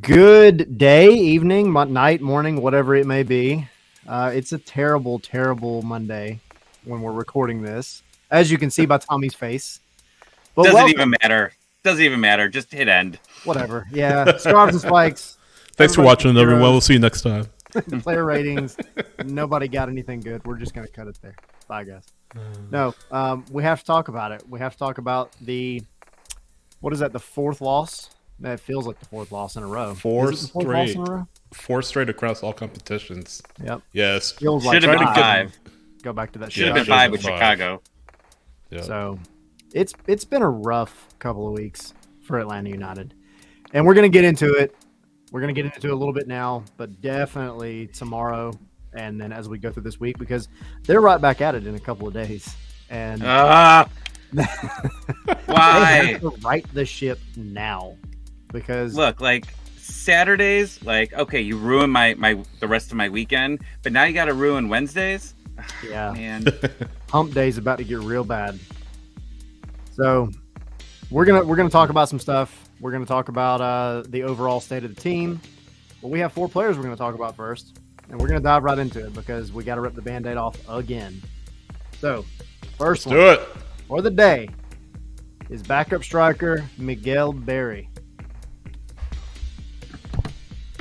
Good day, evening, night, morning, whatever it may be. It's a terrible, terrible Monday when we're recording this, as you can see by Tommy's face. But Doesn't even matter. Doesn't even matter. Just hit end. Whatever. Yeah. Scarves and spikes. Thanks for watching, everyone. We'll see you next time. Player ratings. Nobody got anything good. We're just going to cut it there. Bye, guys. No, we have to talk about it. We have to talk about the fourth loss? That feels like the fourth loss in a row. Four straight across all competitions. Yep. Yes. Feels should have been five. Go back to that. Should have been five with Chicago. Yep. So it's been a rough couple of weeks for Atlanta United. And we're going to get into it. We're going to get into it a little bit now, but definitely tomorrow and then as we go through this week, because they're right back at it in a couple of days. And why? They have to right the ship now. Because look, like Saturdays, like okay, you ruin the rest of my weekend, but now you got to ruin Wednesdays. Yeah, man, hump day's about to get real bad. So we're gonna talk about some stuff. We're gonna talk about the overall state of the team. But we have four players we're gonna talk about first, and we're gonna dive right into it because we got to rip the Band-Aid off again. So first one, do it for the day is backup striker Miguel Berry.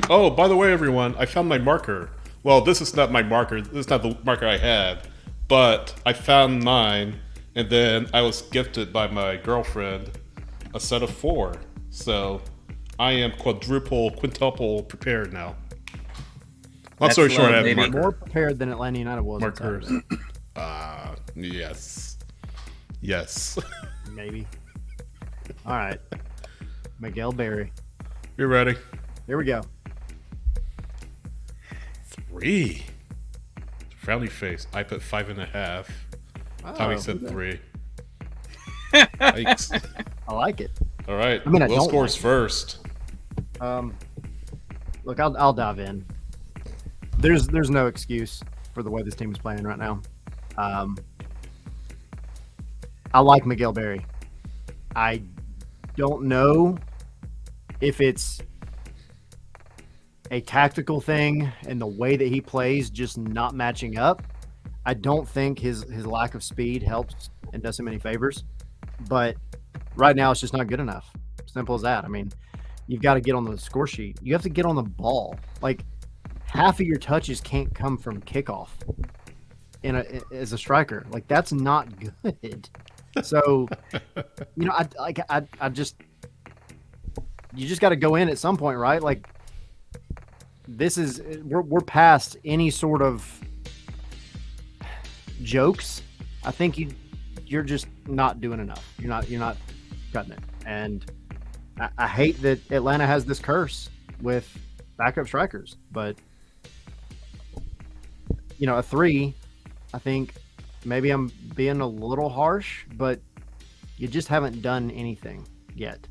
Oh, by the way, everyone, I found my marker. Well, this is not my marker. This is not the marker I had, but I found mine, and then I was gifted by my girlfriend a set of 4. So I am quintuple prepared now. Long story short, I have a marker. More prepared than Atlanta United was. Markers. Yes. Maybe. All right. Miguel Berry. You ready? Here we go. 3. Frowny face. I put 5.5. Tommy said 3. Thanks. I like it. All right. I mean, Will scores first. Look, I'll dive in. There's no excuse for the way this team is playing right now. I like Miguel Berry. I don't know if it's a tactical thing and the way that he plays just not matching up. I don't think his lack of speed helps and does him any favors. But right now it's just not good enough. Simple as that. I mean, you've got to get on the score sheet. You have to get on the ball. Like half of your touches can't come from kickoff as a striker. Like that's not good. So, you just got to go in at some point, right? Like we're past any sort of jokes. I think you're just not doing enough. You're not cutting it. And I hate that Atlanta has this curse with backup strikers, but a 3, I think maybe I'm being a little harsh, but you just haven't done anything yet.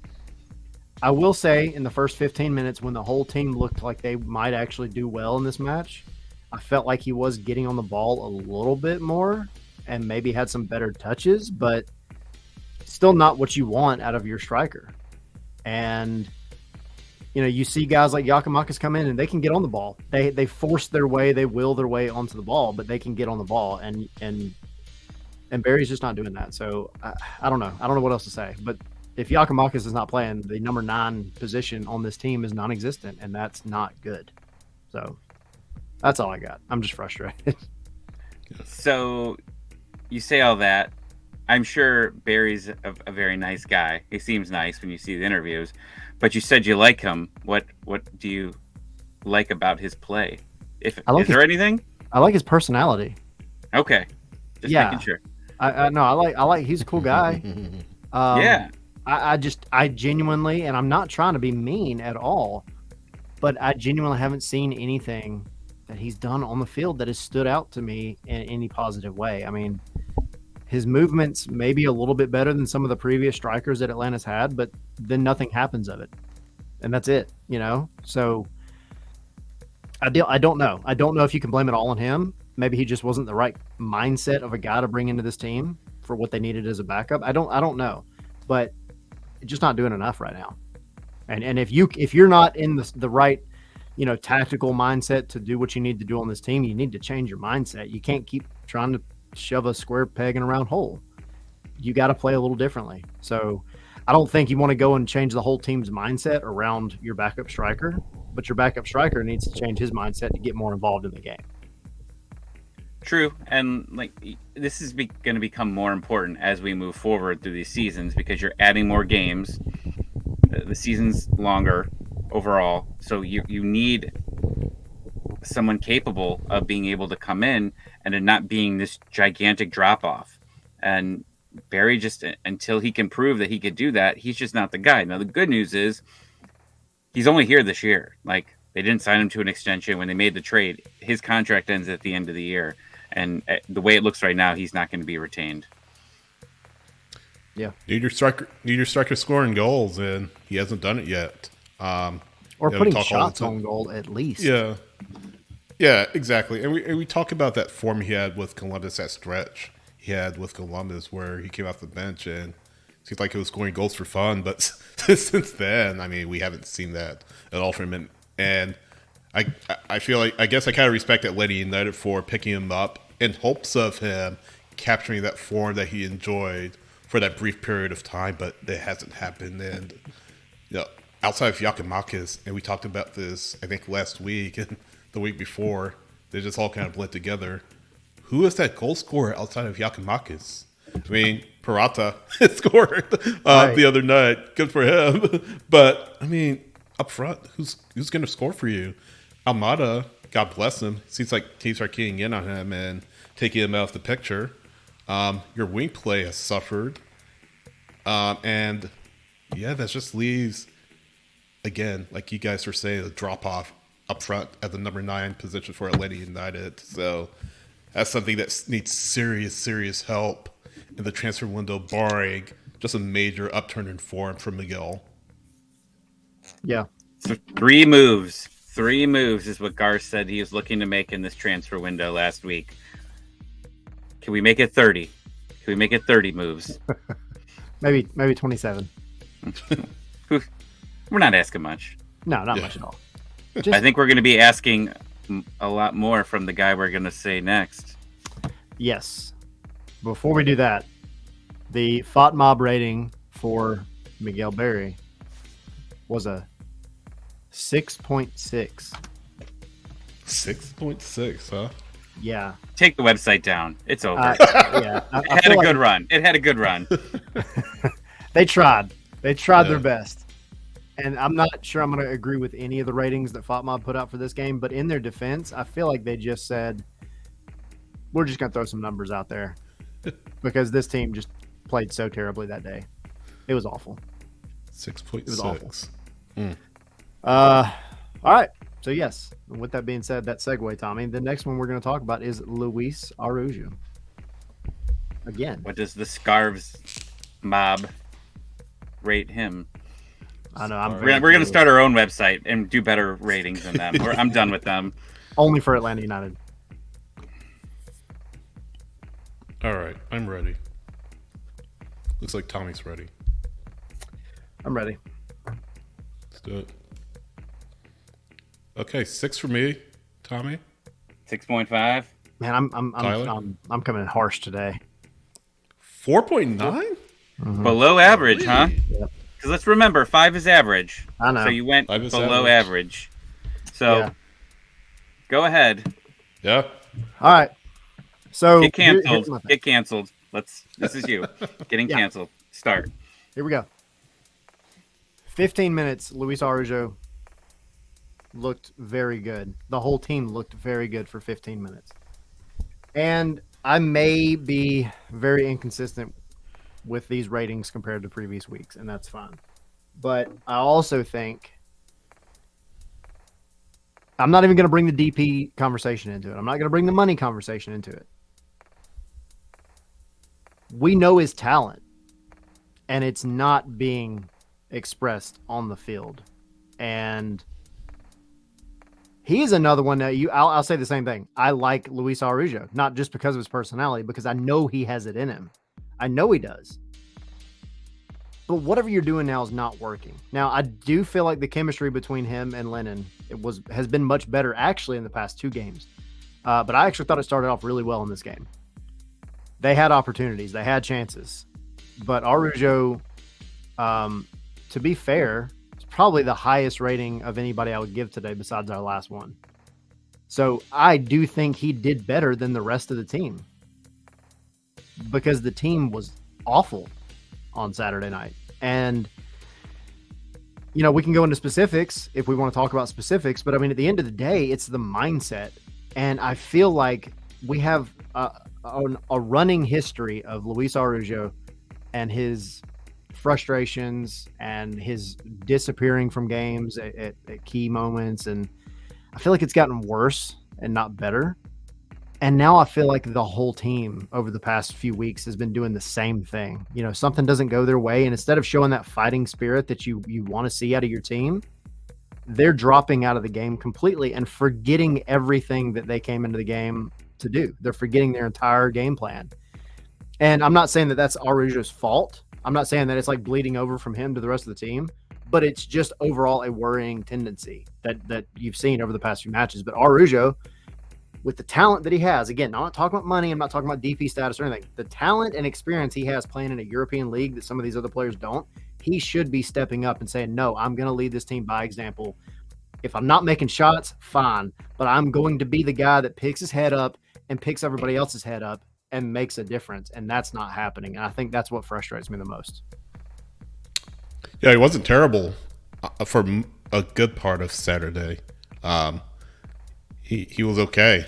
I will say in the first 15 minutes when the whole team looked like they might actually do well in this match, I felt like he was getting on the ball a little bit more and maybe had some better touches, but still not what you want out of your striker. And, you see guys like Giakoumakis come in and they can get on the ball. They force their way, they will their way onto the ball, but they can get on the ball. And Barry's just not doing that. So I don't know. I don't know what else to say, but if Giakoumakis is not playing, the number 9 position on this team is non-existent, and that's not good. So that's all I got. I'm just frustrated. So you say all that. I'm sure Barry's a very nice guy. He seems nice when you see the interviews, but you said you like him. What do you like about his play? Is there anything? I like his personality. Okay, just making sure. I like. He's a cool guy. Yeah. I genuinely, and I'm not trying to be mean at all, but I genuinely haven't seen anything that he's done on the field that has stood out to me in any positive way. I mean, his movements may be a little bit better than some of the previous strikers that Atlanta's had, but then nothing happens of it. And that's it, So I don't know. I don't know if you can blame it all on him. Maybe he just wasn't the right mindset of a guy to bring into this team for what they needed as a backup. I don't know. But just not doing enough right now. And if you're not in the right, tactical mindset to do what you need to do on this team, you need to change your mindset. You can't keep trying to shove a square peg in a round hole. You got to play a little differently. So I don't think you want to go and change the whole team's mindset around your backup striker, but your backup striker needs to change his mindset to get more involved in the game. True, and like this is going to become more important as we move forward through these seasons because you're adding more games. The season's longer overall, so you need someone capable of being able to come in and it not being this gigantic drop off. And Barry, just until he can prove that he could do that, he's just not the guy. Now the good news is he's only here this year. Like, they didn't sign him to an extension when they made the trade. His contract ends at the end of the year, and the way it looks right now, he's not going to be retained. Yeah, need your striker scoring goals, and he hasn't done it yet. Or putting shots on goal at least. Yeah, exactly. And we talk about that form he had with Columbus, that stretch he had with Columbus where he came off the bench and seemed like he was scoring goals for fun. But since then, I mean, we haven't seen that at all from him. And I feel like, I guess I kind of respect Atlanta United for picking him up in hopes of him capturing that form that he enjoyed for that brief period of time, but it hasn't happened. And outside of Giakoumakis, and we talked about this, I think, last week and the week before, they just all kind of blend together. Who is that goal scorer outside of Giakoumakis? I mean, Parata scored the other night. Good for him. But, I mean, up front, who's going to score for you? Almada, God bless him. Seems like teams are keying in on him and taking him out of the picture. Your wing play has suffered. And, yeah, that just leaves, again, like you guys were saying, a drop-off up front at the number 9 position for Atlanta United. So that's something that needs serious help in the transfer window, barring just a major upturn in form from Miguel. Yeah. So 3 moves. 3 moves is what Garth said he was looking to make in this transfer window last week. Can we make it 30? Can we make it 30 moves? maybe 27. We're not asking much. No, not much at all. I think we're going to be asking a lot more from the guy we're going to say next. Yes. Before we do that, the FOTMob rating for Miguel Berry was a 6.6. 6.6, huh? Yeah. Take the website down. It's over. Yeah. It had a good run. It had a good run. They tried. They tried their best. And I'm not sure I'm going to agree with any of the ratings that FOTMob put out for this game, but in their defense, I feel like they just said, we're just going to throw some numbers out there because this team just played so terribly that day. It was awful. 6.6. It was awful. All right. So, yes, and with that being said, that segue, Tommy, the next one we're going to talk about is Luis Araujo. Again. What does the Scarves mob rate him? I know. We're going to start our own website and do better ratings than them. I'm done with them. Only for Atlanta United. All right. I'm ready. Looks like Tommy's ready. I'm ready. Let's do it. Okay, 6 for me, Tommy. 6.5. Man, I'm coming in harsh today. 4.9? Mm-hmm. Below average, Really? huh? Yep. Because let's remember, 5 is average. I know. So you went Five is below average. So go ahead. Yeah. All right. So Get canceled. here's my thing. Get canceled. This is you. Getting canceled. Start. Here we go. 15 minutes, Luis Araujo looked very good. The whole team looked very good for 15 minutes. And I may be very inconsistent with these ratings compared to previous weeks, and that's fine. But I also think I'm not even going to bring the DP conversation into it. I'm not going to bring the money conversation into it. We know his talent, and it's not being expressed on the field. And he is another one that I'll say the same thing. I like Luis Araujo, not just because of his personality, because I know he has it in him. I know he does. But whatever you're doing now is not working. Now, I do feel like the chemistry between him and Lennon has been much better actually in the past 2 games. But I actually thought it started off really well in this game. They had opportunities, they had chances, but Arujo, to be fair, is probably the highest rating of anybody I would give today besides our last one. So I do think he did better than the rest of the team because the team was awful on Saturday night. And, we can go into specifics if we want to talk about specifics, but I mean, at the end of the day, it's the mindset. And I feel like we have a running history of Luis Arujo and his frustrations and his disappearing from games at key moments. And I feel like it's gotten worse and not better. And now I feel like the whole team over the past few weeks has been doing the same thing. Something doesn't go their way. And instead of showing that fighting spirit that you want to see out of your team, they're dropping out of the game completely and forgetting everything that they came into the game to do. They're forgetting their entire game plan. And I'm not saying that that's Arujo's fault. I'm not saying that it's like bleeding over from him to the rest of the team, but it's just overall a worrying tendency that you've seen over the past few matches. But Arujo, with the talent that he has, again, I'm not talking about money, I'm not talking about DP status or anything. The talent and experience he has playing in a European league that some of these other players don't, he should be stepping up and saying, no, I'm going to lead this team by example. If I'm not making shots, fine, but I'm going to be the guy that picks his head up and picks everybody else's head up and makes a difference. And that's not happening. And I think that's what frustrates me the most. Yeah, he wasn't terrible for a good part of Saturday. He was okay.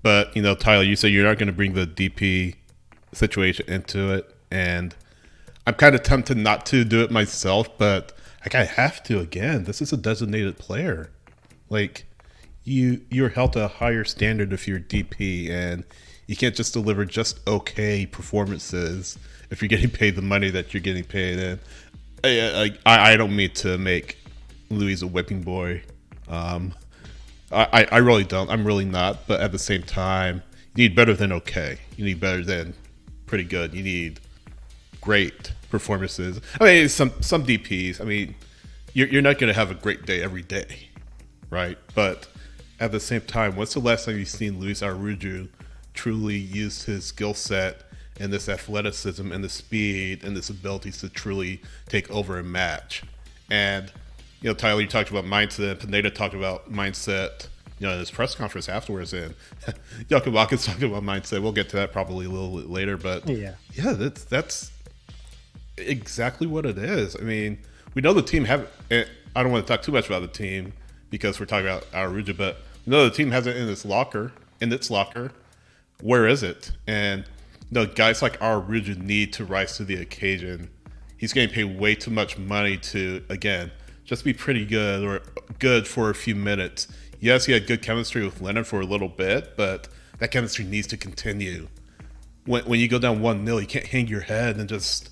But, Tyler, you said you're not going to bring the DP situation into it. And I'm kind of tempted not to do it myself, but I have to again. This is a designated player. You're held to a higher standard if you're DP, and you can't just deliver just okay performances if you're getting paid the money that you're getting paid. And I don't mean to make Luis a whipping boy. I really don't. I'm really not. But at the same time, you need better than okay. You need better than pretty good. You need great performances. I mean, some DPs. I mean, you're not going to have a great day every day, right? But at the same time, when's the last time you've seen Luis Arujo truly use his skill set and this athleticism and the speed and this abilities to truly take over a match? And Tyler, you talked about mindset. Pineda talked about mindset, in his press conference afterwards. And Joachim Watkins talked about mindset. We'll get to that probably a little bit later. But yeah, that's exactly what it is. I mean, we know the team have. I don't want to talk too much about the team because we're talking about Arujo, but we know the team has it in its locker. Where is it? And guys like Arujo need to rise to the occasion. He's getting paid way too much money to, again, just be pretty good or good for a few minutes. Yes, he had good chemistry with Leonard for a little bit, but that chemistry needs to continue. When you go down 1-0, you can't hang your head and just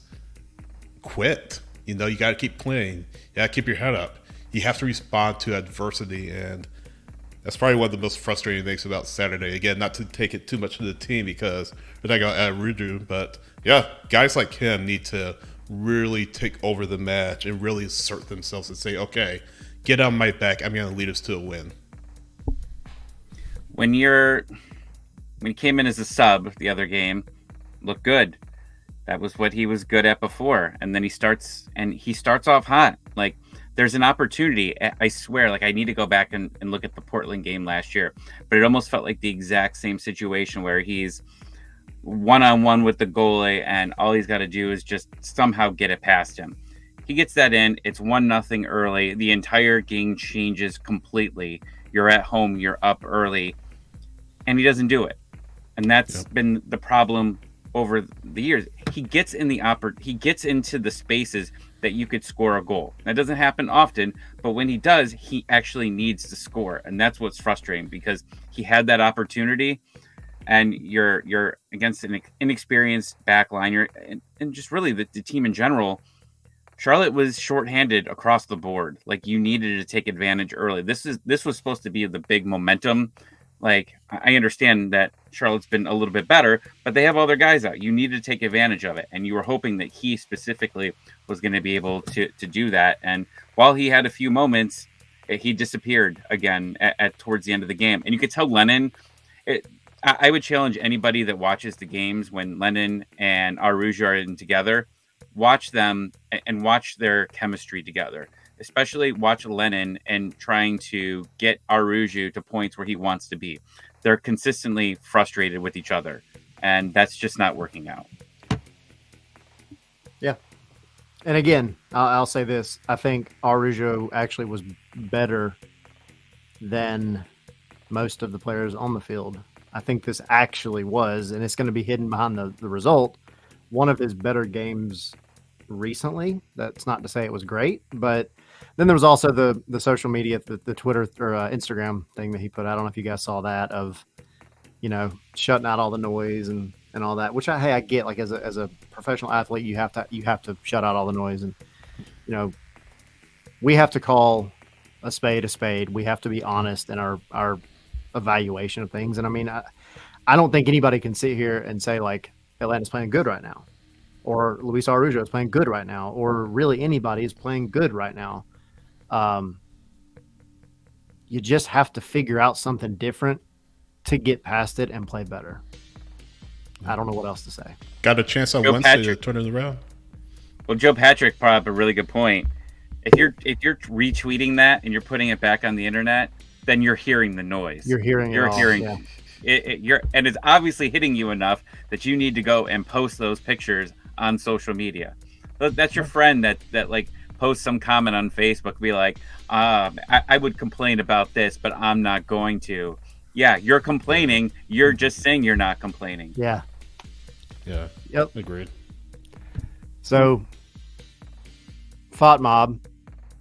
quit. You got to keep playing. You got to keep your head up. You have to respond to adversity, and that's probably one of the most frustrating things about Saturday. Again, not to take it too much to the team because we're talking about Arujo, but yeah, guys like him need to really take over the match and really assert themselves and say, okay, get on my back. I'm going to lead us to a win. When he came in as a sub the other game, looked good. That was what he was good at before. And then he starts off hot. There's an opportunity. I swear, I need to go back and look at the Portland game last year, but it almost felt like the exact same situation where he's one-on-one with the goalie and all he's got to do is just somehow get it past him. He gets that in. It's 1-0 early. The entire game changes completely. You're at home. You're up early. And he doesn't do it. And that's been the problem over the years. He gets into the spaces that you could score a goal. That doesn't happen often, but when he does, he actually needs to score. And that's what's frustrating because he had that opportunity and you're against an inexperienced back line. And just really the team in general. Charlotte was shorthanded across the board. You needed to take advantage early. This was supposed to be the big momentum. I understand that Charlotte's been a little bit better, but they have other guys out. You need to take advantage of it. And you were hoping that he specifically was going to be able to do that. And while he had a few moments, he disappeared again at towards the end of the game. And you could tell Lennon. I would challenge anybody that watches the games when Lennon and Arujo are in together. Watch them and watch their chemistry together. Especially watch Lennon and trying to get Arujo to points where he wants to be. They're consistently frustrated with each other, and that's just not working out. Yeah. And again, I'll say this. I think Arujo actually was better than most of the players on the field. I think this actually was, and it's going to be hidden behind the result, one of his better games recently. That's not to say it was great, but then there was also the social media, the Twitter or Instagram thing that he put out. I don't know if you guys saw that, of, you know, shutting out all the noise and all that, which I get. Like, as a professional athlete, you have to shut out all the noise, and, you know, we have to call a spade. We have to be honest in our evaluation of things. And I mean, I don't think anybody can sit here and say like Atlanta's playing good right now, or Luis Arujo is playing good right now, or really anybody is playing good right now. You just have to figure out something different to get past it and play better. I don't know what else to say. Got a chance on Wednesday to turn it around. Well, Joe Patrick brought up a really good point. If you're retweeting that and you're putting it back on the internet, then you're hearing the noise. You're hearing it, and it's obviously hitting you enough that you need to go and post those pictures on social media. That's your friend that like posts some comment on Facebook, be like, I would complain about this, but I'm not going to. Yeah, you're complaining. You're just saying you're not complaining. Yeah. Yeah. Yep. Agreed. So, Fought Mob,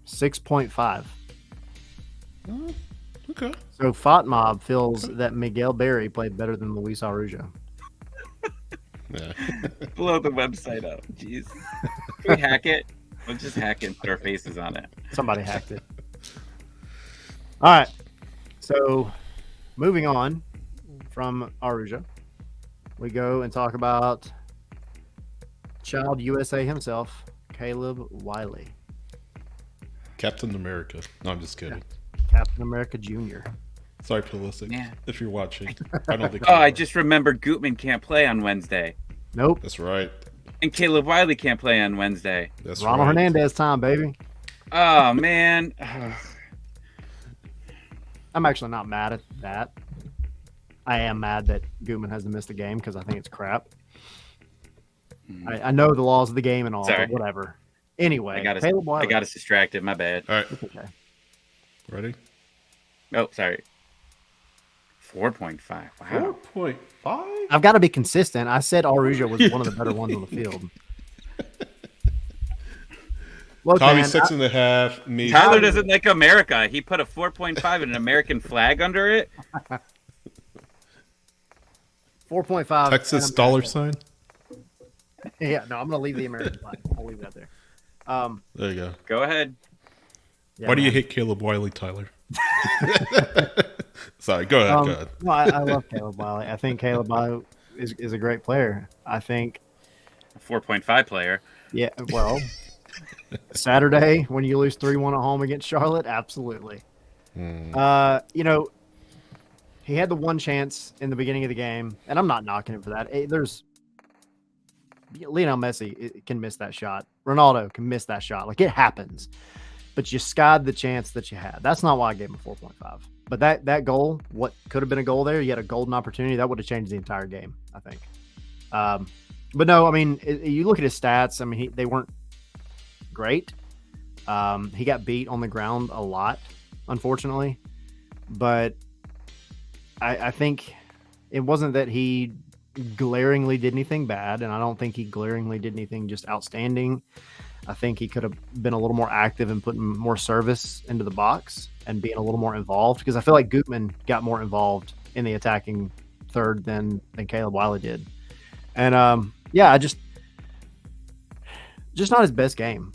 6.5. Okay. So Fought Mob feels that Miguel Berry played better than Luis Arujo. Yeah. Blow the website up. Jeez. Can we hack it? We'll just hack it and put our faces on it. Somebody hacked it. All right. So, moving on from Arujo, we go and talk about Child USA himself, Caleb Wiley. Captain America. No, I'm just kidding. Captain America Jr. Sorry, Pulisic. Yeah. If you're watching. I don't think. I just remembered Gutman can't play on Wednesday. Nope. That's right. And Caleb Wiley can't play on Wednesday. That's Ronald right. Hernandez time, baby. Oh, man. I'm actually not mad at that. I am mad that Gutman has to miss the game because I think it's crap. I know the laws of the game and all, Sorry. but whatever. Anyway, I got us distracted. My bad. All right. It's okay. Ready? Oh, sorry. 4.5. Wow. 4.5? I've got to be consistent. I said Arujo was one of the better ones on the field. Look, Tommy, man, 6.5. Me. Tyler doesn't like America. He put a 4.5 and an American flag under it. 4.5. Texas dollar sign? Yeah, no, I'm going to leave the American flag. I'll leave that there. There you go. Go ahead. Yeah, Why do you man. hate Caleb Wiley, Tyler? Sorry, go ahead. Go ahead. No, I love Caleb Wiley. I think Caleb Wiley is a great player. I think, A 4.5 player. yeah, well, Saturday when you lose 3-1 at home against Charlotte, absolutely. You know, he had the one chance in the beginning of the game, and I'm not knocking him for that. Lionel Messi can miss that shot. Ronaldo can miss that shot. Like, it happens. But you skied the chance that you had. That's not why I gave him a 4.5. But that goal, what could have been a goal there, you had a golden opportunity. That would have changed the entire game, I think. But no, I mean, you look at his stats. I mean, they weren't great. He got beat on the ground a lot, unfortunately. But I think it wasn't that he glaringly did anything bad, and I don't think he glaringly did anything just outstanding. I think he could have been a little more active and putting more service into the box and being a little more involved, because I feel like Gutman got more involved in the attacking third than Caleb Wiley did. And yeah, I just not his best game.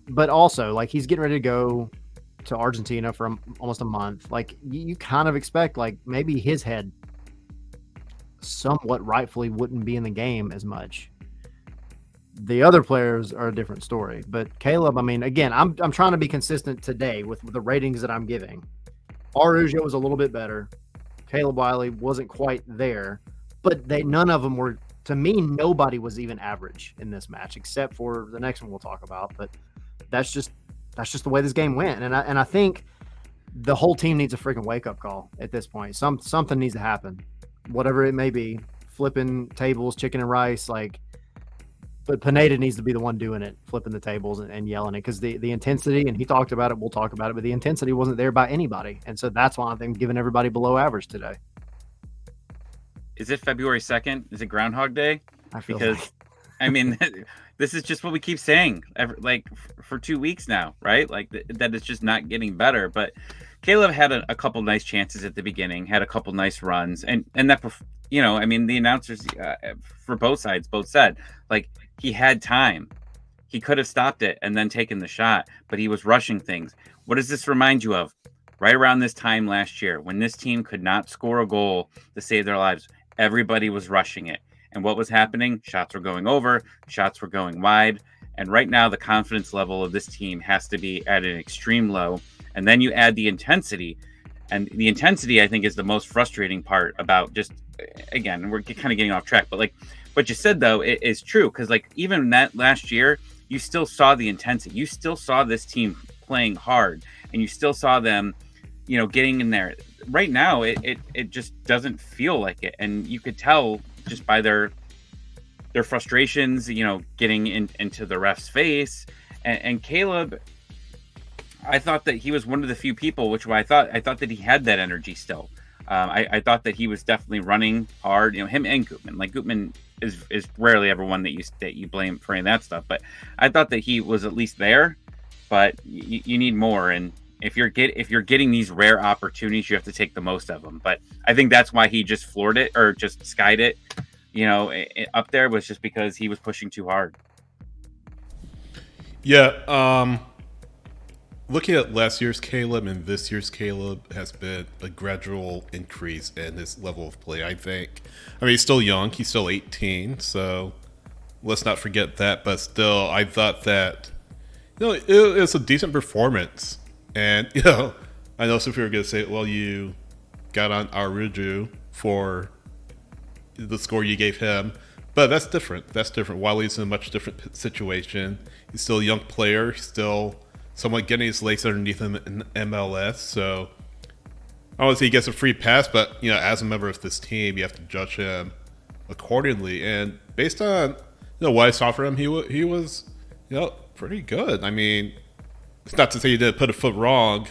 But also, like, he's getting ready to go to Argentina for almost a month. Like, you kind of expect, like, maybe his head somewhat rightfully wouldn't be in the game as much. The other players are a different story. But Caleb, I mean, again, I'm trying to be consistent today with the ratings that I'm giving. Araujo was a little bit better. Caleb Wiley wasn't quite there, but none of them were. To me, nobody was even average in this match, except for the next one we'll talk about. But that's just the way this game went, and I think the whole team needs a freaking wake up call at this point. Something needs to happen, whatever it may be. Flipping tables, chicken and rice, like. But Pineda needs to be the one doing it, flipping the tables and yelling it, because the intensity, and he talked about it, we'll talk about it, but the intensity wasn't there by anybody. And so that's why I'm giving everybody below average today. Is it February 2nd? Is it Groundhog Day? I feel Because, like. I mean, this is just what we keep saying, like for 2 weeks now, right? Like that it's just not getting better. But Caleb had a couple nice chances at the beginning, had a couple nice runs, and that, you know, I mean, the announcers for both sides both said, like, he had time. He could have stopped it and then taken the shot, but he was rushing things. What does this remind you of? Right around this time last year, when this team could not score a goal to save their lives, everybody was rushing it. And what was happening? Shots were going over, shots were going wide. And right now, the confidence level of this team has to be at an extreme low. And then you add the intensity. And the intensity, I think, is the most frustrating part about just, again, we're kind of getting off track, but like what you said, though, it is true. Because like even that last year, you still saw the intensity. You still saw this team playing hard, and you still saw them, you know, getting in there. Right now, it just doesn't feel like it. And you could tell just by their frustrations, you know, getting into the ref's face. And Caleb, I thought that he was one of the few people, which I thought that he had that energy still. I thought that he was definitely running hard. You know, him and Gutman. Like Gutman is rarely ever one that you blame for any of that stuff. But I thought that he was at least there. But you need more. And if you're getting these rare opportunities, you have to take the most of them. But I think that's why he just floored it, or just skied it. You know, up there, was just because he was pushing too hard. Yeah. Looking at last year's Caleb and this year's Caleb has been a gradual increase in his level of play, I think. I mean, he's still young. He's still 18, so let's not forget that. But still, I thought that, you know, it was a decent performance. And, you know, I know some people are going to say, well, you got on Aruju for the score you gave him. But that's different. That's different. Wiley's in a much different situation. He's still a young player. He's still somewhat getting his legs underneath him in MLS. So I don't say he gets a free pass, but, you know, as a member of this team, you have to judge him accordingly. And based on, you know, what I saw from him, he was, you know, pretty good. I mean, it's not to say he didn't put a foot wrong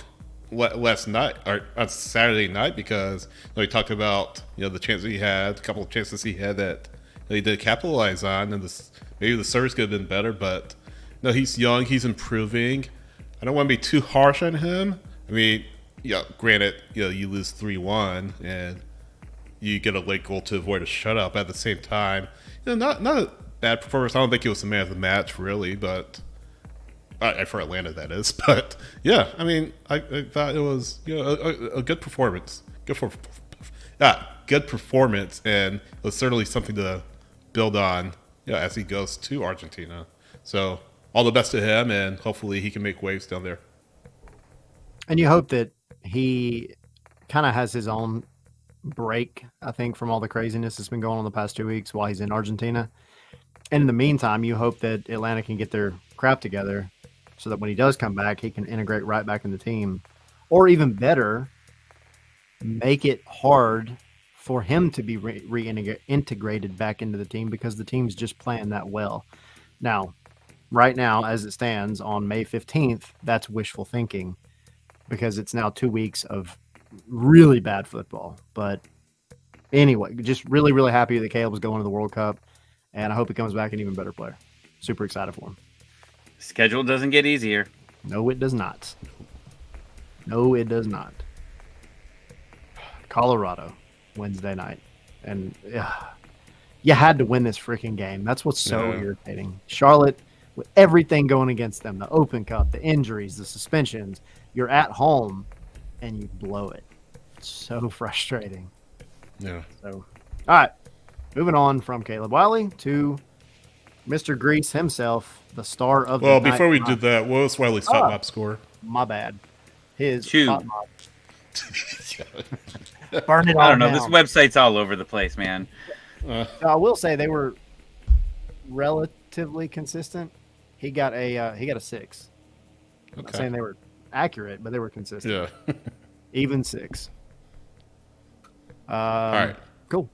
last night or on Saturday night, because, you know, he talked about, you know, the chances he had, a couple of chances he had that he did capitalize on, and maybe the service could have been better. But no, he's young, he's improving. I don't want to be too harsh on him. I mean, yeah, granted, you know, you lose 3-1 and you get a late goal to avoid a shutout. But at the same time, you know, not a bad performance. I don't think he was the man of the match, really, but for Atlanta, that is. But yeah, I mean, I thought it was, you know, a good performance. Good performance, and it was certainly something to build on, you know, as he goes to Argentina. So all the best to him, and hopefully he can make waves down there. And you hope that he kind of has his own break, I think, from all the craziness that's been going on the past 2 weeks while he's in Argentina. And in the meantime, you hope that Atlanta can get their crap together so that when he does come back, he can integrate right back in the team. Or even better, make it hard for him to be reintegrated back into the team, because the team's just playing that well. Now, right now, as it stands on May 15th, that's wishful thinking, because it's now 2 weeks of really bad football. But anyway, just really, really happy that Caleb's going to the World Cup, and I hope he comes back an even better player. Super excited for him. Schedule doesn't get easier. No, it does not. No, it does not. Colorado, Wednesday night. And you had to win this freaking game. That's what's so irritating. Charlotte, with everything going against them, the Open Cup, the injuries, the suspensions, you're at home and you blow it. It's so frustrating. Yeah. So, all right. Moving on from Caleb Wiley to Mr. Grease himself, the star of Well, the before we night. do that, what was Wiley's Hot Map score? My bad. His 2. Fat Mob. Burn it I all don't know. down. This website's all over the place, man. I will say they were relatively consistent. He got a 6. I'm not saying they were accurate, but they were consistent. Yeah. Even 6. All right. Cool.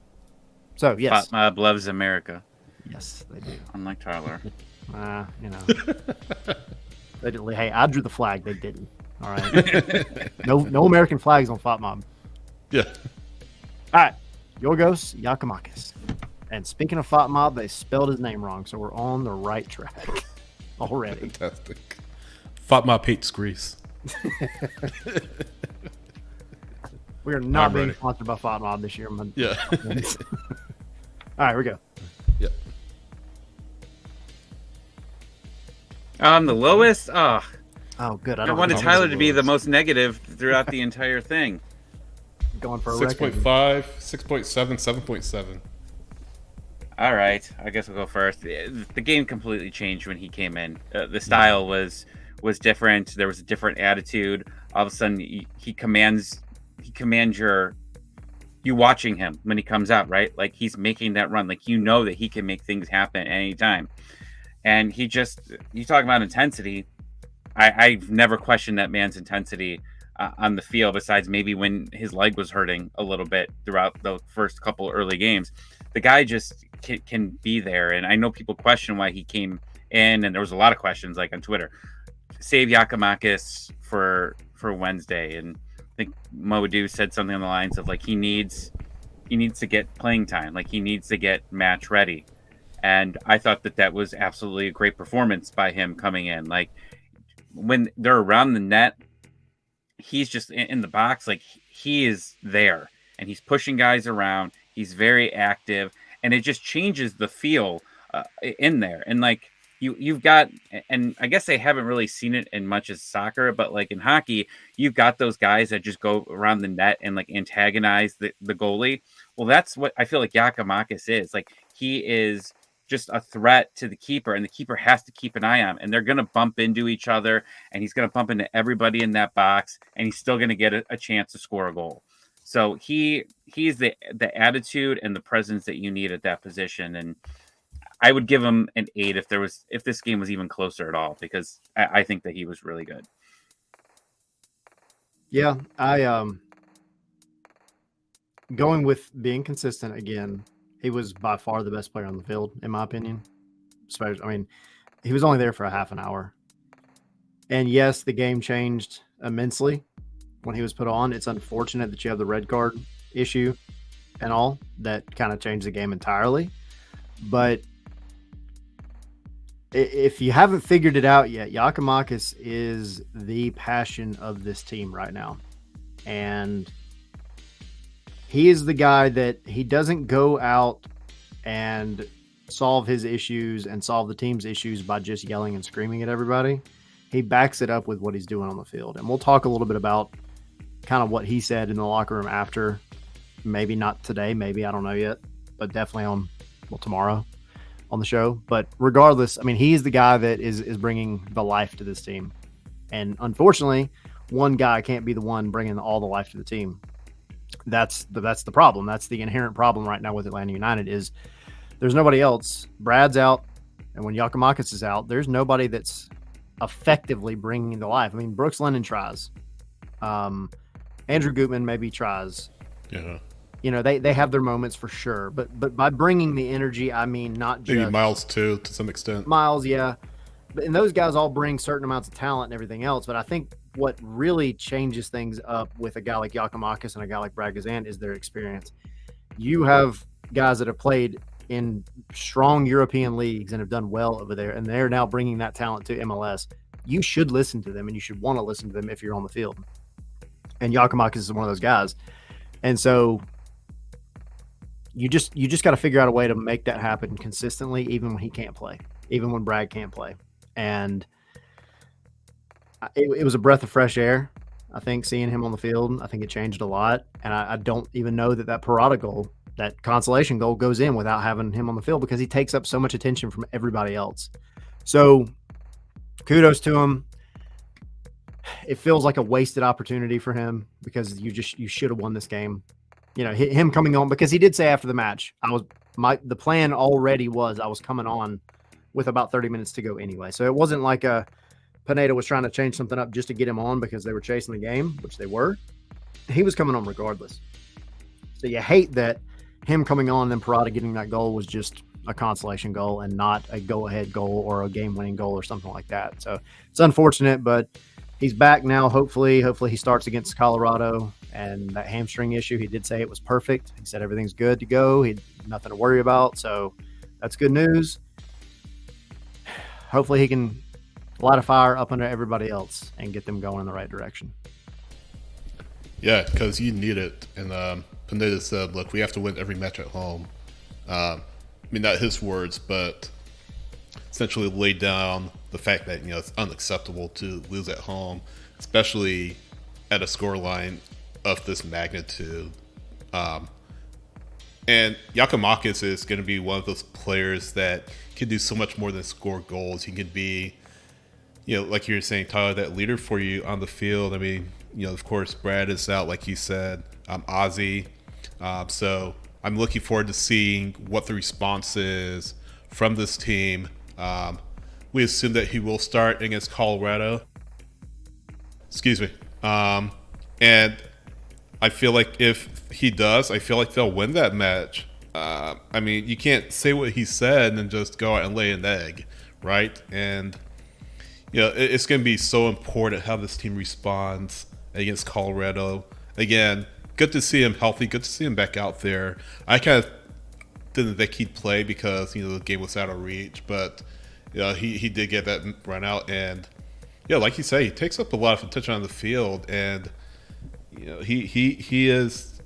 So yes, Fat Mob loves America, yes, they do. unlike Tyler. You know, they didn't. Hey, I drew the flag. They didn't. All right. No American flags on Fat Mob. Yeah. All right. Yorgos Yakimakis. And speaking of Fat Mob, they spelled his name wrong, so we're on the right track already. Fantastic. Fat Mop hates Grease. We are not I'm being ready. sponsored by Fat Mob this year. Yeah. All right, here we go. Yeah. The lowest? Oh, Oh, good. I don't wanted know. Tyler to be the most negative throughout the entire thing. Going for a record. 6.5, 6.7, 7.7. All right, I guess I'll go first. The game completely changed when he came in. The style was different. There was a different attitude. All of a sudden, he commands you watching him when he comes out, right? Like he's making that run. Like you know that he can make things happen at any time. And you talk about intensity. I've never questioned that man's intensity on the field, besides maybe when his leg was hurting a little bit throughout the first couple early games. The guy just can be there. And I know people question why he came in, and there was a lot of questions like on Twitter. Save Yakimakis for Wednesday. And I think Moadu said something on the lines of like he needs to get playing time, like he needs to get match ready. And I thought that was absolutely a great performance by him coming in. Like when they're around the net, he's just in the box. Like he is there and he's pushing guys around. He's very active, and it just changes the feel in there. And like you've got, and I guess they haven't really seen it in much as soccer, but like in hockey, you've got those guys that just go around the net and like antagonize the goalie. Well, that's what I feel like Yakimakis is. Like he is just a threat to the keeper, and the keeper has to keep an eye on him, and they're going to bump into each other, and he's going to bump into everybody in that box, and he's still going to get a chance to score a goal. So he's the attitude and the presence that you need at that position. And I would give him an 8 if this game was even closer at all, because I think that he was really good. Yeah, I going with being consistent again. He was by far the best player on the field, in my opinion. I mean, he was only there for a half an hour. And yes, the game changed immensely when he was put on. It's unfortunate that you have the red card issue and all. That kind of changed the game entirely. But if you haven't figured it out yet, Yakimakis is the passion of this team right now. And he is the guy that he doesn't go out and solve his issues and solve the team's issues by just yelling and screaming at everybody. He backs it up with what he's doing on the field. And we'll talk a little bit about kind of what he said in the locker room after. Maybe not today, maybe, I don't know yet, but definitely tomorrow on the show. But regardless, I mean, he's the guy that is bringing the life to this team. And unfortunately, one guy can't be the one bringing all the life to the team. That's the problem. That's the inherent problem right now with Atlanta United is there's nobody else. Brad's out, and when Yakimakis is out, there's nobody that's effectively bringing the life. I mean, Brooks Lennon tries. Andrew Gutman maybe tries. Yeah. You know, they have their moments for sure. But by bringing the energy, I mean not just Maybe Miles too, to some extent. Miles, yeah. And those guys all bring certain amounts of talent and everything else. But I think what really changes things up with a guy like Yakimakis and a guy like Brad Gazan is their experience. You have guys that have played in strong European leagues and have done well over there, and they're now bringing that talent to MLS. You should listen to them, and you should want to listen to them if you're on the field. And Yakimakis is one of those guys. And so you just got to figure out a way to make that happen consistently, even when he can't play, even when Brad can't play. And it was a breath of fresh air, I think, seeing him on the field. I think it changed a lot. And I don't even know that Parada goal that consolation goal goes in without having him on the field because he takes up so much attention from everybody else. So kudos to him. It feels like a wasted opportunity for him because you should have won this game. Him coming on, because he did say after the match, the plan already was I was coming on with about 30 minutes to go anyway. So it wasn't like Pineda was trying to change something up just to get him on because they were chasing the game, which they were. He was coming on regardless. So you hate that him coming on and then Parada getting that goal was just a consolation goal and not a go-ahead goal or a game-winning goal or something like that. So it's unfortunate, but he's back now. Hopefully he starts against Colorado. And that hamstring issue, he did say it was perfect. He said everything's good to go. He had nothing to worry about. So that's good news. Hopefully he can light a fire up under everybody else and get them going in the right direction. Yeah, because you need it. And Pineda said, look, we have to win every match at home. I mean, not his words, but essentially laid down the fact that, it's unacceptable to lose at home, especially at a scoreline of this magnitude. And Giakoumakis is going to be one of those players that can do so much more than score goals. He can be, like you were saying, Tyler, that leader for you on the field. I mean, of course, Brad is out, like you said, Ozzy. So I'm looking forward to seeing what the response is from this team. We assume that he will start against Colorado. Excuse me. And I feel like if he does, I feel like they'll win that match. I mean, you can't say what he said and then just go out and lay an egg, right? And, it's going to be so important how this team responds against Colorado. Again, good to see him healthy, good to see him back out there. I kind of didn't think he'd play because, the game was out of reach, but, he did get that run out. And, like you say, he takes up a lot of attention on the field, and he is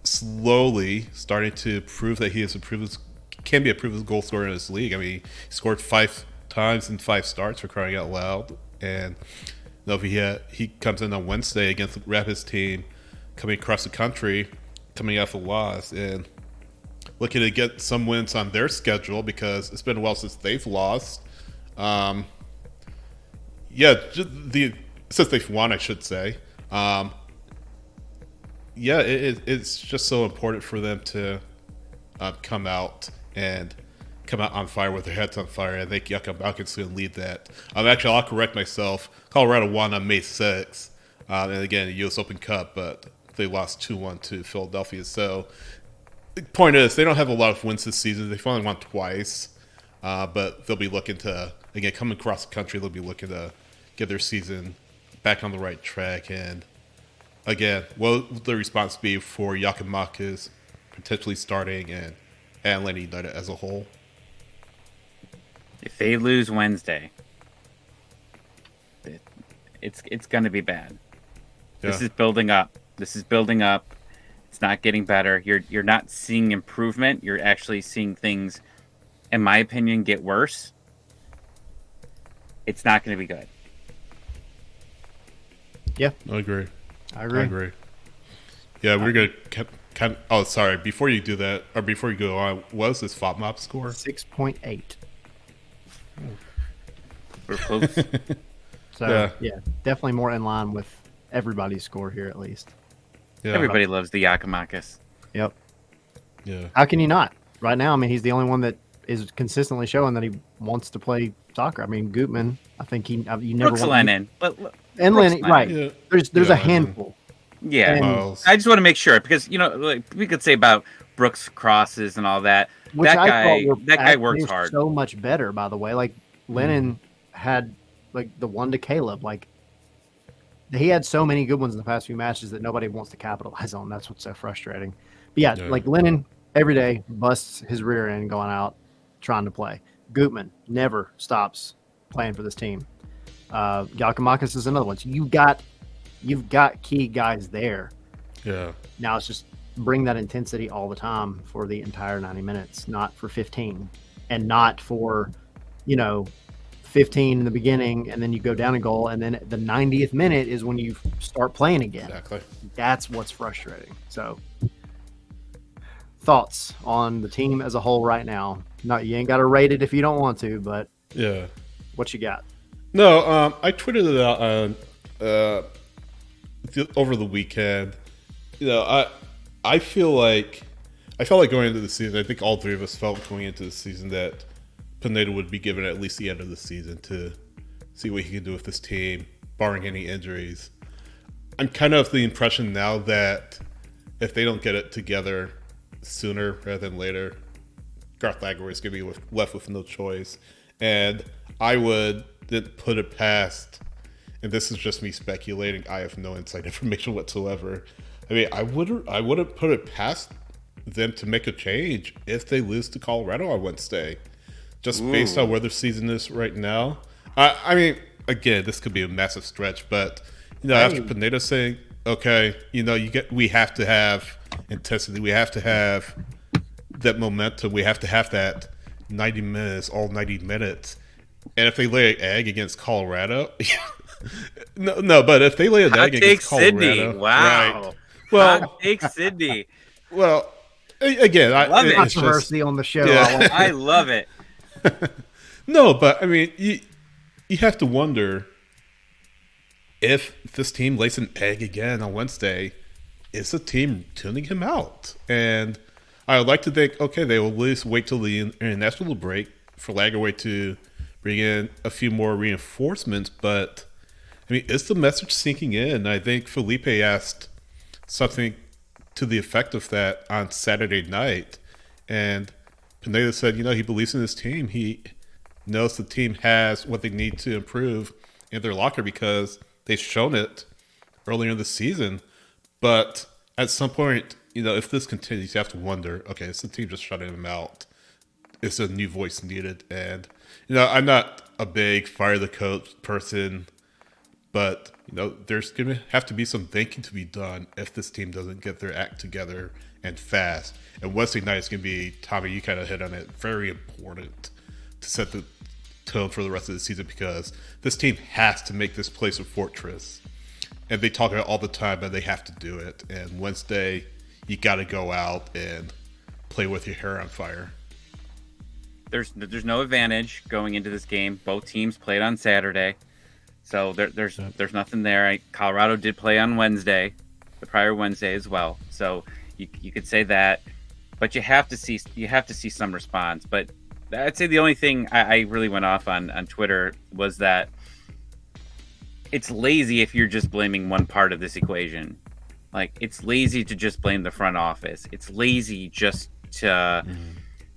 slowly starting to prove that he can be a proven goal scorer in this league. I mean, he scored 5 times in 5 starts, for crying out loud. And if he comes in on Wednesday against the Rapids team, coming across the country, coming off a loss, and looking to get some wins on their schedule because it's been a while since they've lost. Since they've won, I should say. It's just so important for them to come out on fire with their heads on fire. I think Giakoumakis is going to lead that. Actually, I'll correct myself. Colorado won on May 6th, and again, the U.S. Open Cup, but they lost 2-1 to Philadelphia. So the point is, they don't have a lot of wins this season. They've only won twice, but they'll be looking to, again, coming across the country, they'll be looking to get their season back on the right track. And again, what will the response be for Giakoumakis potentially starting and Atlanta United as a whole? If they lose Wednesday, it's going to be bad. Yeah. This is building up. It's not getting better. You're not seeing improvement. You're actually seeing things, in my opinion, get worse. It's not going to be good. Yeah, I agree. Yeah, we're going to oh, sorry. Before you do that, or before you go on, what was this FOTMOP score? 6.8. We're close. So, yeah, definitely more in line with everybody's score here, at least. Yeah. Everybody loves the Giakoumakis. Yep. Yeah. How can you not? Right now, I mean, he's the only one that is consistently showing that he wants to play soccer. I mean, Gutman, I think you never Brooks Lennon. And Lennon, right. Yeah. There's a handful. Yeah. I just want to make sure because, we could say about Brooks crosses and all that. Which that guy works hard. So much better, by the way. Like, Lennon had, the one to Caleb. Like, he had so many good ones in the past few matches that nobody wants to capitalize on. That's what's so frustrating. But, yeah, like, Lennon every day busts his rear end going out trying to play. Gutman never stops playing for this team. Giakoumakis is another one. So you've got key guys there. Yeah. Now it's just bring that intensity all the time for the entire 90 minutes, not for 15, and not for 15 in the beginning and then you go down a goal and then the 90th minute is when you start playing again. Exactly. That's what's frustrating. So thoughts on the team as a whole right now? Not you ain't got to rate it if you don't want to, but Yeah. what you got? No, I tweeted it out over the weekend. I felt like going into the season. I think all three of us felt going into the season that Pineda would be given at least the end of the season to see what he can do with this team, barring any injuries. I'm kind of the impression now that if they don't get it together sooner rather than later, Garth Lagerwey is going to be left with no choice. And I wouldn't put it past, and this is just me speculating, I have no inside information whatsoever. I mean, I wouldn't put it past them to make a change if they lose to Colorado on Wednesday. Just based on where their season is right now. I mean, again, this could be a massive stretch, but after Pineda saying, okay, we have to have intensity, we have to have that momentum, we have to have that 90 minutes, all 90 minutes. And if they lay an egg against Colorado, no, but if they lay an egg against Colorado, Sydney. Wow. Right, well, hot take Sydney. Well, again, I love it. Controversy on the show. Yeah. I love it. No, but I mean, you have to wonder if this team lays an egg again on Wednesday, is the team tuning him out? And I would like to think, okay, they will at least wait till the international break for Lagerwey to bring in a few more reinforcements. But, I mean, is the message sinking in? I think Felipe asked something to the effect of that on Saturday night. And Pineda said, he believes in his team. He knows the team has what they need to improve in their locker because they've shown it earlier in the season. But at some point, if this continues, you have to wonder, okay, is the team just shutting him out? Is a new voice needed? And, I'm not a big fire the coach person, but, there's going to have to be some thinking to be done if this team doesn't get their act together and fast. And Wednesday night is going to be, Tommy, you kind of hit on it, very important to set the tone for the rest of the season because this team has to make this place a fortress. And they talk about it all the time, but they have to do it. And Wednesday, you got to go out and play with your hair on fire. There's no advantage going into this game. Both teams played on Saturday, so there's nothing there. Colorado did play on Wednesday, the prior Wednesday as well. So you could say that, but you have to see some response. But I'd say the only thing I really went off on Twitter was that it's lazy if you're just blaming one part of this equation. Like, it's lazy to just blame the front office. It's lazy just to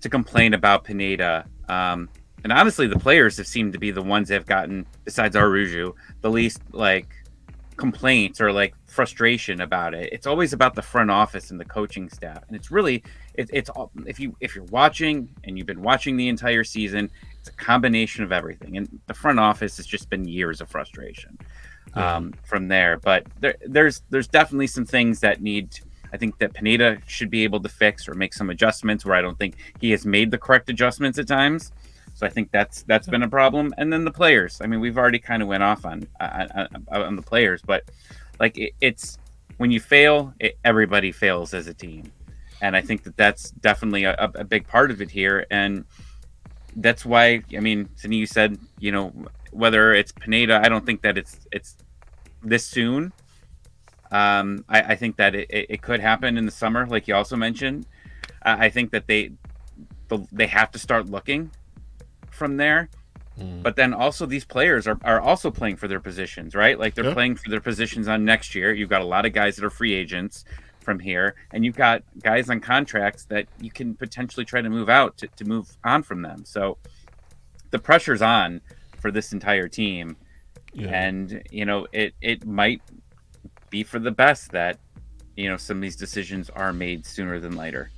complain about Pineda. And honestly, the players have seemed to be the ones that have gotten, besides Aruju, the least complaints or frustration about it. It's always about the front office and the coaching staff. And it's really, it's if you're watching and you've been watching the entire season, it's a combination of everything. And the front office has just been years of frustration from there. But there's definitely some things that I think that Pineda should be able to fix or make some adjustments where I don't think he has made the correct adjustments at times. So I think that's been a problem. And then the players. I mean, we've already kind of went off on the players, but it's when you fail, everybody fails as a team. And I think that's definitely a big part of it here. And that's why, I mean, Cindy, you said, whether it's Pineda, I don't think that it's this soon. I think that it could happen in the summer, like you also mentioned. I think that they have to start looking from there. But then also these players are also playing for their positions, right? Like they're playing for their positions on next year. You've got a lot of guys that are free agents from here, and you've got guys on contracts that you can potentially try to move out to move on from them. So the pressure's on for this entire team. And it might be for the best that some of these decisions are made sooner than later.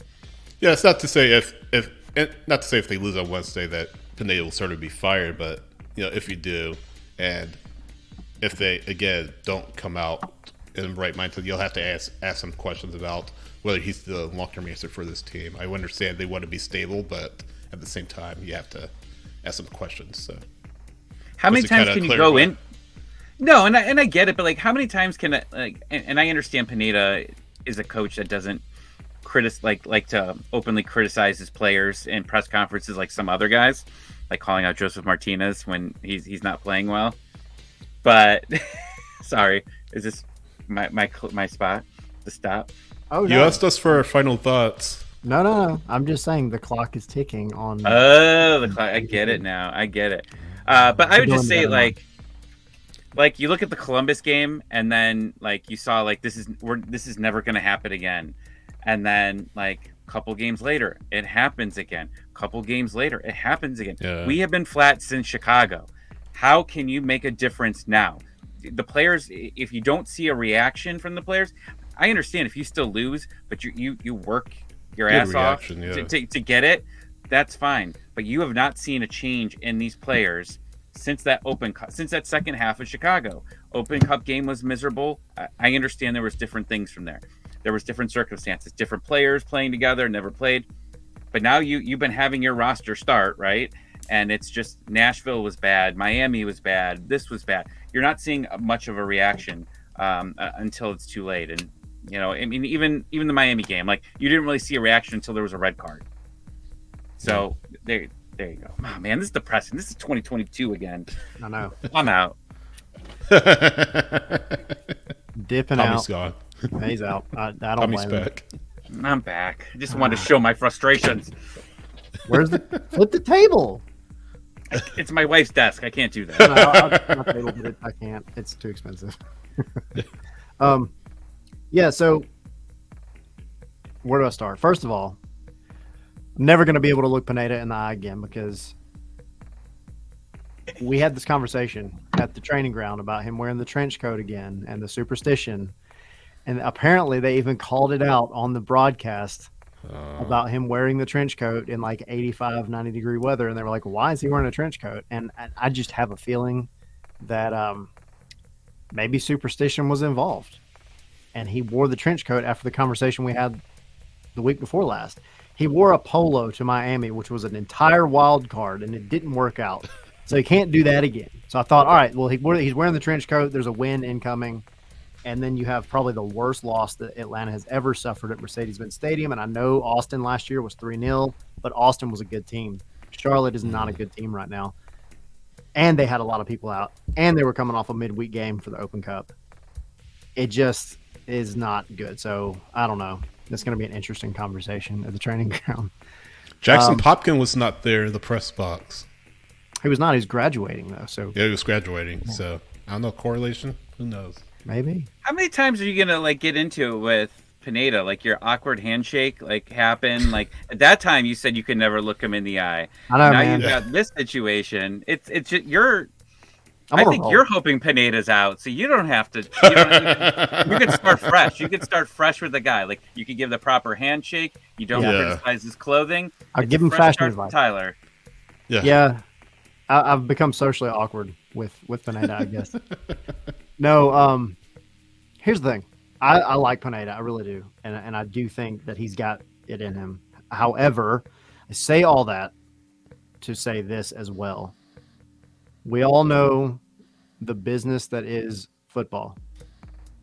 Yeah, it's not to say if they lose on Wednesday that Pineda will sort of be fired, but if you do, and if they again don't come out in the right mindset, you'll have to ask some questions about whether he's the long-term answer for this team. I understand they want to be stable, but at the same time, you have to ask some questions. So, how many times can you go in? No, and I get it, but how many times can and I understand Pineda is a coach that doesn't like to openly criticize his players in press conferences like some other guys, like calling out Joseph Martinez when he's not playing well. But sorry, is this my spot to stop? Oh You no, asked us for our final thoughts. no. I'm just saying the clock is ticking on. Oh, the clock. I get it now. I get it. But I would just say like you look at the Columbus game, and then like you saw like this is never going to happen again, and then like a couple games later it happens again. Couple games later it happens again. Yeah. We have been flat since Chicago. How can you make a difference now? The players, if you don't see a reaction from the players, I understand if you still lose, but you work your Good ass reaction, off yeah. to get it. That's fine, but you have not seen a change in these players since that second half of Chicago. Open Cup game was miserable. I understand there was different things from there. There was different circumstances, different players playing together, never played. But now you've been having your roster start, right? And it's just Nashville was bad, Miami was bad, this was bad. You're not seeing much of a reaction until it's too late. And you know, I mean, even the Miami game, like you didn't really see a reaction until there was a red card. So there you go. Oh, man, this is depressing. This is 2022 again. I know. I'm out. Dipping Tommy's out. gone. He's out. I don't Tommy's blame him. back. I'm back. I just wanted to show my frustrations. Where's flip the table? It's my wife's desk. I can't do that. No, I'll table it. I can't. It's too expensive. Yeah. So where do I start? First of all, I'm never going to be able to look Pineda in the eye again because we had this conversation at the training ground about him wearing the trench coat again and the superstition. And apparently they even called it out on the broadcast about him wearing the trench coat in like 85, 90 degree weather. And they were like, why is he wearing a trench coat? And I just have a feeling that maybe superstition was involved. And he wore the trench coat after the conversation we had the week before last. He wore a polo to Miami, which was an entire wild card, and it didn't work out. So he can't do that again. So I thought, all right, well, he's wearing the trench coat. There's a win incoming. And then you have probably the worst loss that Atlanta has ever suffered at Mercedes-Benz Stadium. And I know Austin last year was 3-0, but Austin was a good team. Charlotte is not a good team right now. And they had a lot of people out. And they were coming off a midweek game for the Open Cup. It just is not good. So I don't know. It's going to be an interesting conversation at the training ground. Jackson Popkin was not there in the press box. He was not. He's graduating, though. So Yeah, he was graduating. So I don't know, correlation. Who knows? maybe. How many times are you gonna like get into it with Pineda? Like your awkward handshake like happened. Like at that time you said you could never look him in the eye. I know, Now man. you've got this situation. It's just, I'm I on a think roll. you're hoping Pineda's out, so you don't have to. You can start fresh. You can start fresh with the guy. Like you can give the proper handshake. You don't Yeah. criticize his clothing. I'll It's give a him fresh fashion start advice. from Tyler. Yeah. I've become socially awkward with Pineda, I guess. No, here's the thing. I like Pineda. I really do. And I do think that he's got it in him. However, I say all that to say this as well. We all know the business that is football.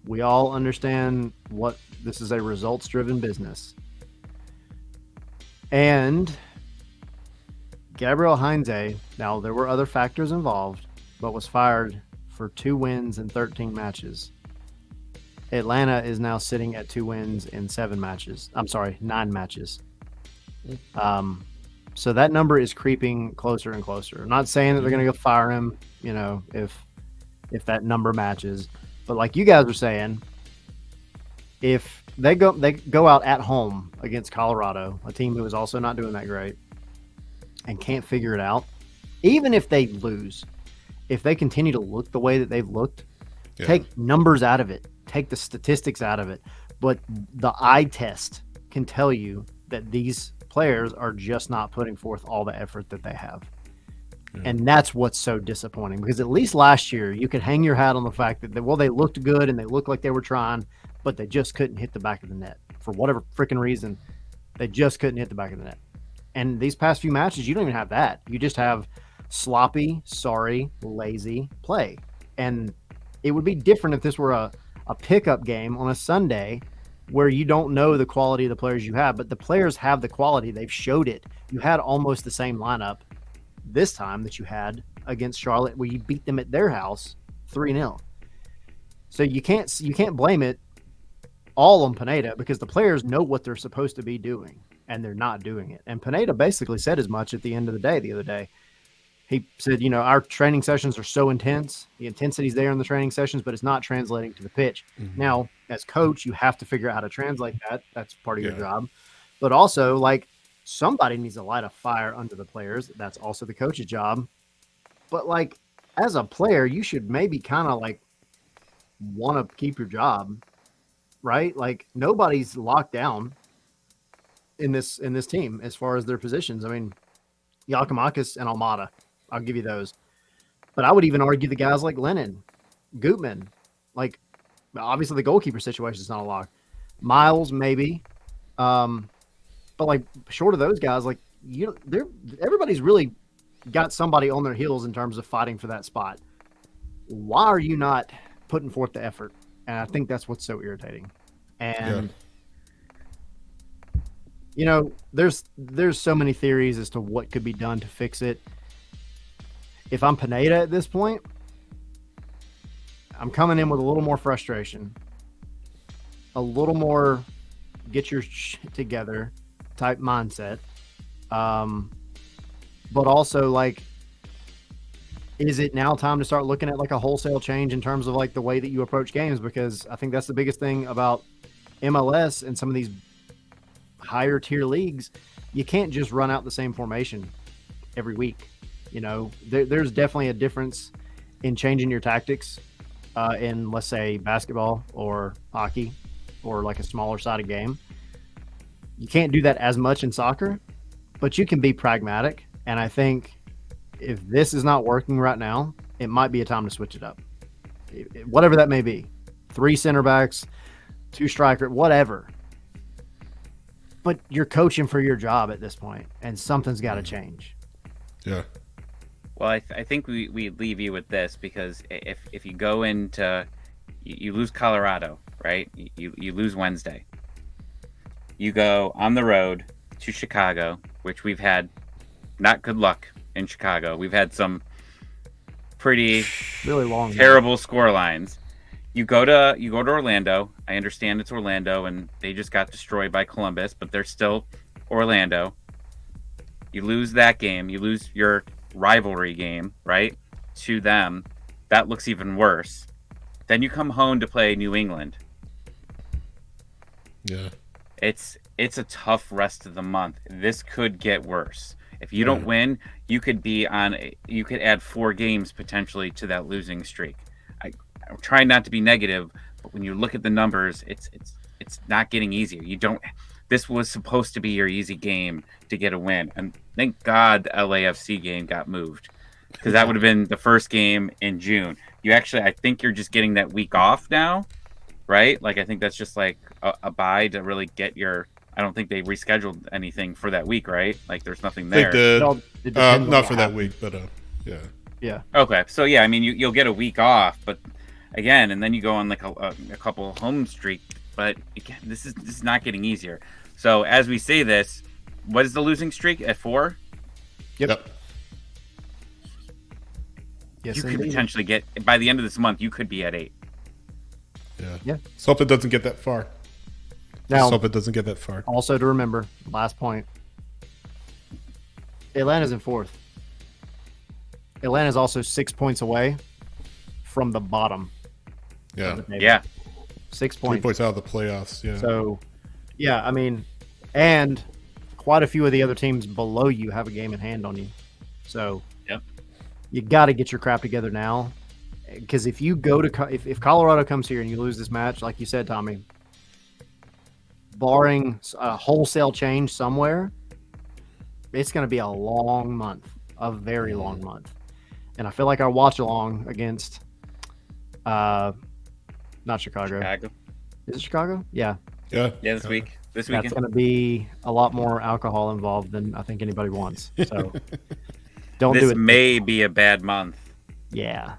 We all understand what this is, a results-driven business. And Gabriel Heinze, now there were other factors involved, but was fired for 2 wins in 13 matches. Atlanta is now sitting at 2 wins in 9 matches. So that number is creeping closer and closer. I'm not saying that they're going to go fire him, you know, if that number matches. But like you guys were saying, if they go out at home against Colorado, a team who is also not doing that great, and can't figure it out, even if they lose, if they continue to look the way that they've looked, take numbers out of it, take the statistics out of it, but the eye test can tell you that these players are just not putting forth all the effort that they have. And that's what's so disappointing, because at least last year you could hang your hat on the fact that they looked good and they looked like they were trying, but they just couldn't hit the back of the net for whatever freaking reason. They just couldn't hit the back of the net. And these past few matches, you don't even have that. You just have sloppy, sorry, lazy play. And it would be different if this were a pickup game on a Sunday where you don't know the quality of the players you have, but the players have the quality. They've showed it. You had almost the same lineup this time that you had against Charlotte, where you beat them at their house 3-0. So you can't blame it all on Pineda, because the players know what they're supposed to be doing and they're not doing it. And Pineda basically said as much at the end of the day the other day. He said, our training sessions are so intense. The intensity's there in the training sessions, but it's not translating to the pitch. Mm-hmm. Now, as coach, you have to figure out how to translate that. That's part of your job. But also, like, somebody needs to light a fire under the players. That's also the coach's job. But, like, as a player, you should maybe kind of, like, want to keep your job, right? Like, nobody's locked down in this team as far as their positions. I mean, Yakimakis and Almada, I'll give you those. But I would even argue the guys like Lennon, Gutman, like, obviously the goalkeeper situation is not a lock. Miles, maybe. But, like, short of those guys, like, everybody's really got somebody on their heels in terms of fighting for that spot. Why are you not putting forth the effort? And I think that's what's so irritating. And there's so many theories as to what could be done to fix it. If I'm Pineda at this point, I'm coming in with a little more frustration, a little more get your shit together type mindset. But also, like, is it now time to start looking at like a wholesale change in terms of like the way that you approach games? Because I think that's the biggest thing about MLS and some of these higher tier leagues. You can't just run out the same formation every week. There's definitely a difference in changing your tactics in, let's say, basketball or hockey or like a smaller sided game. You can't do that as much in soccer, but you can be pragmatic. And I think if this is not working right now, it might be a time to switch it up. Whatever that may be. 3 center backs, 2 striker, whatever. But you're coaching for your job at this point, and something's got to change. Yeah. Well, I think we leave you with this, because if you go into you lose Colorado, right? You lose Wednesday. You go on the road to Chicago, which we've had not good luck in Chicago. We've had some pretty really long, terrible score lines. You go to Orlando. I understand it's Orlando and they just got destroyed by Columbus, but they're still Orlando. You lose that game. You lose your rivalry game, right, to them. That looks even worse. Then you come home to play New England. Yeah. It's a tough rest of the month. This could get worse. If you don't win, you could add 4 games potentially to that losing streak. I'm trying not to be negative, but when you look at the numbers, it's not getting easier. This was supposed to be your easy game to get a win. And thank God the LAFC game got moved, because that would have been the first game in June. I think you're just getting that week off now, right? Like, I think that's just like a bye to really get I don't think they rescheduled anything for that week, right? Like, there's nothing there. They did. Not for that week, but yeah. Yeah. Okay. So, yeah, I mean, you'll get a week off, but again, and then you go on like a couple home streak. But again, this is not getting easier. So as we say this, what is the losing streak at 4? Yep. Yes, you could potentially get, by the end of this month, you could be at 8. Yeah. So hope it doesn't get that far. Now, hope it doesn't get that far. Also to remember, last point, Atlanta's in 4th. Atlanta's also 6 points away from the bottom. Yeah. Yeah. 6 points. 3 points out of the playoffs. Yeah. So, yeah, I mean, and quite a few of the other teams below you have a game in hand on you. So, yep. You got to get your crap together now, because if you go to if Colorado comes here and you lose this match, like you said, Tommy, barring a wholesale change somewhere, it's going to be a long month, a very long month. And I feel like our watch along against, not Chicago. Is it Chicago? Yeah. Yeah. Yeah. This weekend. That's going to be a lot more alcohol involved than I think anybody wants. So don't do it. This may be a bad month. Yeah.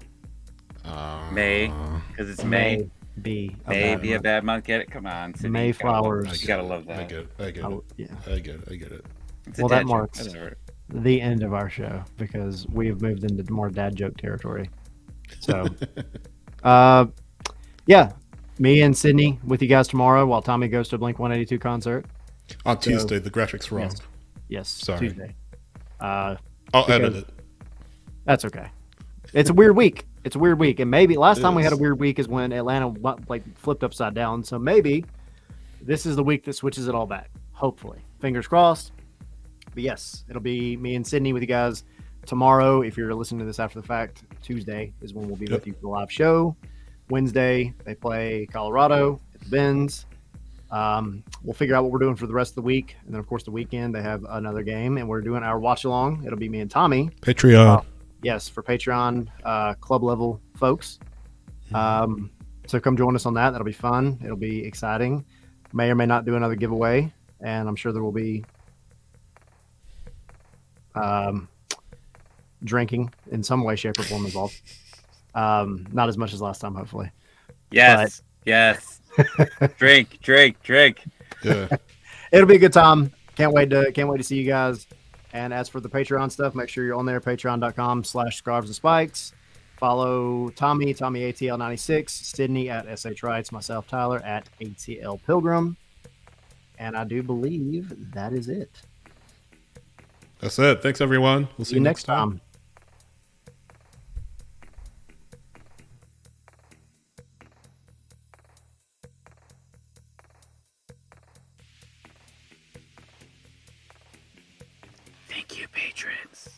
May, because it's May. be a bad Maybe a month. bad month. Get it? Come on, Sydney. Mayflowers. You gotta love I that. get it. I get it. Yeah. I get it. I get it. It's a Well, that dad joke. marks Whatever. the end of our show because we have moved into more dad joke territory. So, yeah, me and Sydney with you guys tomorrow while Tommy goes to a Blink 182 concert. On Tuesday, the graphics wrong. Yes, Sorry. Tuesday. I'll because- edit it. That's okay. It's a weird week. It's a weird week, and maybe last It time we had a is. weird week is when Atlanta like flipped upside down. So maybe this is the week that switches it all back. Hopefully, fingers crossed. But yes, it'll be me and Sydney with you guys tomorrow. If you're listening to this after the fact, Tuesday is when we'll be with you for the live show. Wednesday they play Colorado at the Benz. We'll figure out what we're doing for the rest of the week, and then of course the weekend they have another game, and we're doing our watch along. It'll be me and Tommy. Patreon. Yes, for Patreon club level folks. So come join us on that. That'll be fun. It'll be exciting. May or may not do another giveaway, and I'm sure there will be drinking in some way, shape, or form involved. Not as much as last time, hopefully. Yes. Yes. Drink. Yeah. It'll be a good time. Can't wait to see you guys. And as for the Patreon stuff, make sure you're on there, patreon.com/scarves and spikes. Follow Tommy ATL96, Sydney at SH Wrights, myself, Tyler at ATL Pilgrim. And I do believe that is it. That's it. Thanks, everyone. We'll see you next time. Thank you, patrons.